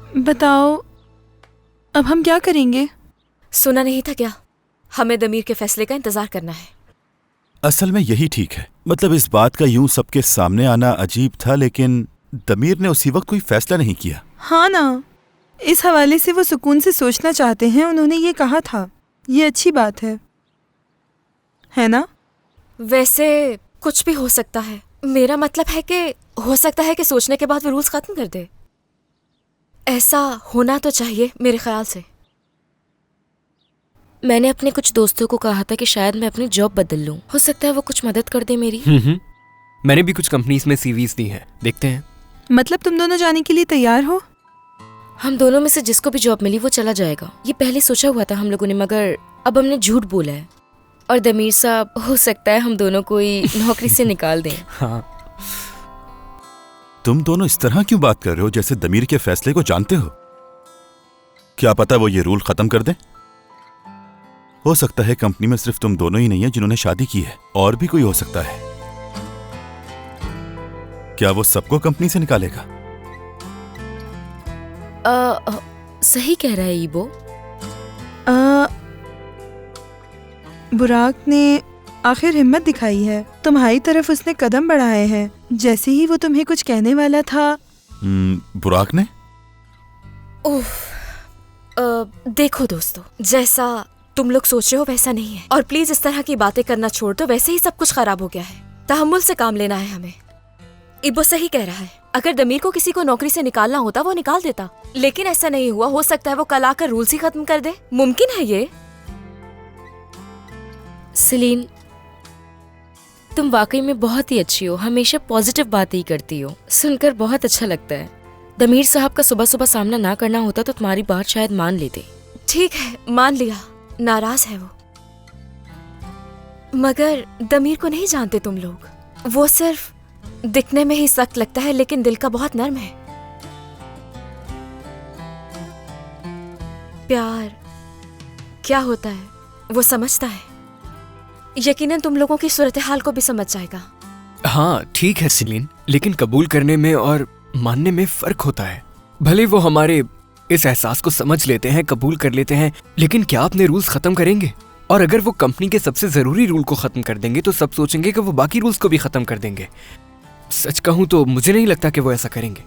बताओ, अब हम क्या करेंगे? सुना नहीं था क्या? हमें दमीर के फैसले का इंतजार करना है। असल में यही ठीक है। मतलब इस बात का यूं सबके सामने आना अजीब था, लेकिन दमीर ने उसी वक्त कोई फैसला नहीं किया। हाँ ना, इस हवाले से वो सुकून से सोचना चाहते हैं, उन्होंने ये कहा था। ये अच्छी बात है ना? वैसे कुछ भी हो सकता है। मेरा मतलब है कि हो सकता है कि सोचने के बाद वो रूल्स खत्म कर दे। ऐसा होना तो चाहिए मेरे ख्याल से। मैंने अपने कुछ दोस्तों को कहा था कि शायद मैं अपनी जॉब बदल लूं। हो सकता है वो कुछ मदद कर दे मेरी। मैंने भी कुछ कंपनीज में सीवीज दी हैं, देखते हैं। मतलब तुम दोनों जाने के लिए तैयार हो? हम दोनों में से जिसको भी जॉब मिली वो चला जाएगा। ये पहले सोचा हुआ था हम लोगों ने, मगर अब हमने झूठ बोला है। और दमीर साहब, हो सकता है हम दोनों को ही नौकरी से निकाल दें। हाँ। तुम दोनों इस तरह क्यों बात कर रहे हो जैसे दमीर के फैसले को जानते हो? क्या पता वो ये रूल खत्म कर दें? हो सकता है कंपनी में सिर्फ तुम दोनों ही नहीं है जिन्होंने शादी की है, और भी कोई हो सकता है। क्या वो सबको कंपनी से निकालेगा? सही कह रहा है ईबो। बुराक ने आखिर हिम्मत दिखाई है। तुम्हारी तरफ उसने कदम बढ़ाए हैं। जैसे ही वो तुम्हें कुछ कहने वाला था। बुराक ने? देखो दोस्तों, जैसा तुम लोग सोच रहे हो वैसा नहीं है। और प्लीज इस तरह की बातें करना छोड़ दो। वैसे ही सब कुछ खराब हो गया है। तहम्मुल से काम लेना है हमें। इबो सही कह रहा है। अगर दमीर को किसी को नौकरी से निकालना होता वो निकाल देता, लेकिन ऐसा नहीं हुआ। हो सकता है वो कल आकर रूल्स ही खत्म कर दे। मुमकिन है ये। सेलिन, तुम वाकई में बहुत ही अच्छी हो। हमेशा पॉजिटिव बातें ही करती हो। सुनकर बहुत अच्छा लगता है। दमीर साहब का सुबह सुबह सामना ना करना होता तो तुम्हारी बात शायद मान लेते। ठीक है, मान लिया। नाराज है वो, मगर दमीर को नहीं जानते तुम लोग। वो सिर्फ दिखने में ही सख्त लगता है, लेकिन दिल का बहुत नर्म है। प्यार क्या होता है वो समझता है। यकीनन तुम लोगों की सूरत हाल को भी समझ जाएगा। हाँ ठीक है सेलिन, लेकिन कबूल करने में और मानने में फर्क होता है। भले वो हमारे इस एहसास को समझ लेते हैं, कबूल कर लेते हैं, लेकिन क्या अपने रूल्स खत्म करेंगे? और अगर वो कंपनी के सबसे जरूरी रूल को खत्म कर देंगे तो सब सोचेंगे कि वो बाकी रूल्स को भी खत्म कर देंगे। सच कहूं तो मुझे नहीं लगता कि वो ऐसा करेंगे।